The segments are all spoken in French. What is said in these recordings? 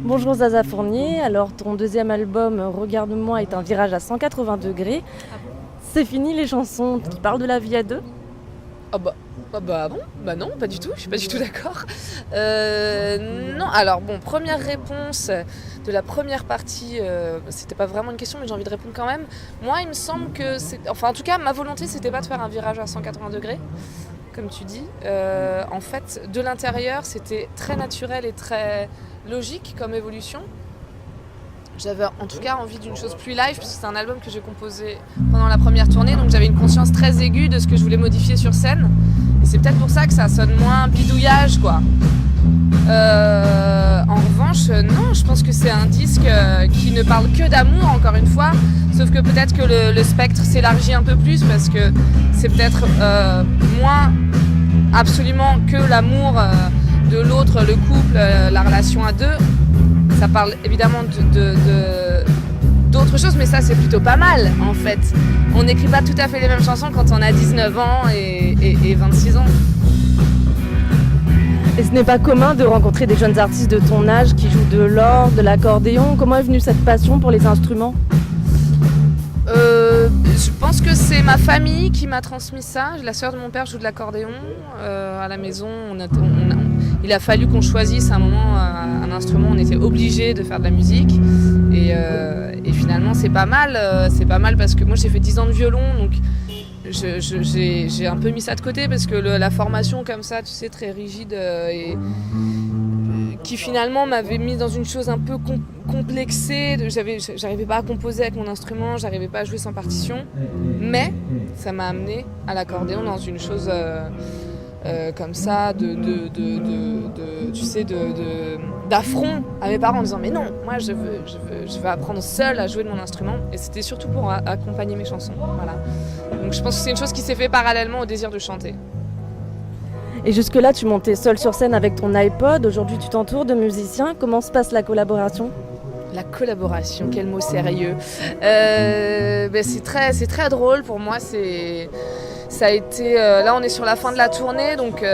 Bonjour Zaza Fournier, alors ton deuxième album Regarde-moi est un virage à 180 degrés. C'est fini les chansons qui parlent de la vie à deux? Bon, bah non, pas du tout, je suis pas du tout d'accord. Non, alors bon, première réponse de la première partie, c'était pas vraiment une question mais j'ai envie de répondre quand même. Moi il me semble que en tout cas ma volonté c'était pas de faire un virage à 180 degrés, comme tu dis. En fait de l'intérieur c'était très naturel et très logique comme évolution. J'avais en tout cas envie d'une chose plus live, puisque c'est un album que j'ai composé pendant la première tournée, donc j'avais une conscience très aiguë de ce que je voulais modifier sur scène. Et c'est peut-être pour ça que ça sonne moins bidouillage, quoi. En revanche, non, je pense que c'est un disque qui ne parle que d'amour, encore une fois, sauf que peut-être que le spectre s'élargit un peu plus, parce que c'est peut-être moins absolument que l'amour de l'autre, le couple, la relation à deux. Ça parle évidemment d'autres choses, mais ça c'est plutôt pas mal en fait. On n'écrit pas tout à fait les mêmes chansons quand on a 19 ans et 26 ans. Et ce n'est pas commun de rencontrer des jeunes artistes de ton âge qui jouent de l'orgue, de l'accordéon. Comment est venue cette passion pour les instruments? Je pense que c'est ma famille qui m'a transmis ça. La sœur de mon père joue de l'accordéon à la maison. Il a fallu qu'on choisisse à un moment un instrument. On était obligés de faire de la musique. Et finalement, c'est pas mal. C'est pas mal parce que moi, j'ai fait 10 ans de violon. Donc, j'ai un peu mis ça de côté parce que la formation comme ça, tu sais, très rigide qui finalement m'avait mis dans une chose un peu complexée. J'arrivais pas à composer avec mon instrument, j'arrivais pas à jouer sans partition, mais ça m'a amené à l'accordéon dans une chose comme ça, d'affront à mes parents en disant mais non, moi je veux apprendre seule à jouer de mon instrument, et c'était surtout pour accompagner mes chansons. Voilà. Donc je pense que c'est une chose qui s'est fait parallèlement au désir de chanter. Et jusque-là, tu montais seule sur scène avec ton iPod. Aujourd'hui, tu t'entoures de musiciens. Comment se passe la collaboration? La collaboration, quel mot sérieux. C'est très drôle pour moi. Ça a été. Là, on est sur la fin de la tournée, donc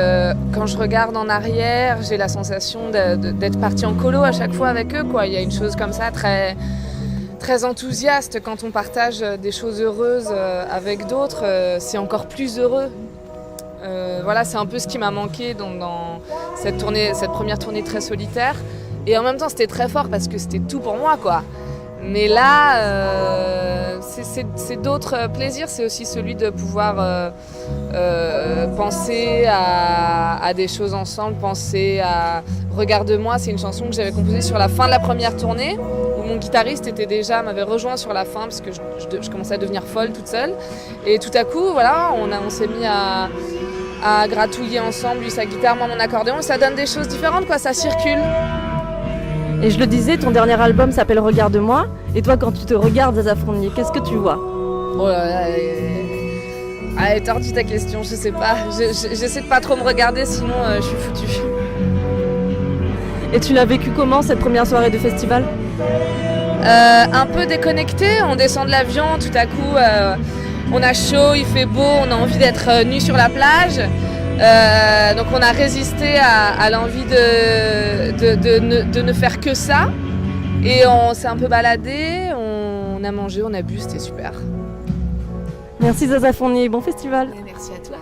quand je regarde en arrière, j'ai la sensation d'être partie en colo à chaque fois avec eux, quoi. Il y a une chose comme ça très très enthousiaste quand on partage des choses heureuses avec d'autres. C'est encore plus heureux. Voilà, c'est un peu ce qui m'a manqué dans cette première tournée très solitaire. Et en même temps, c'était très fort parce que c'était tout pour moi, quoi. Mais là, c'est d'autres plaisirs. C'est aussi celui de pouvoir penser à des choses ensemble, penser à Regarde-moi. C'est une chanson que j'avais composée sur la fin de la première tournée, où mon guitariste m'avait rejoint sur la fin parce que je commençais à devenir folle toute seule. Et tout à coup, voilà, on s'est mis à gratouiller ensemble, lui sa guitare, moi mon accordéon, et ça donne des choses différentes, quoi, ça circule. Et je le disais, ton dernier album s'appelle Regarde-moi. Et toi, quand tu te regardes, Zaza Fournier, qu'est-ce que tu vois? Oh là là, elle est tordue ta question, je sais pas. J'essaie de pas trop me regarder, sinon je suis foutue. Et tu l'as vécu comment, cette première soirée de festival? Un peu déconnecté, on descend de l'avion, tout à coup on a chaud, il fait beau, on a envie d'être nu sur la plage. Donc on a résisté à l'envie de ne faire que ça. Et on s'est un peu baladé, on a mangé, on a bu, c'était super. Merci Zaza Fournier, bon festival. Merci à toi.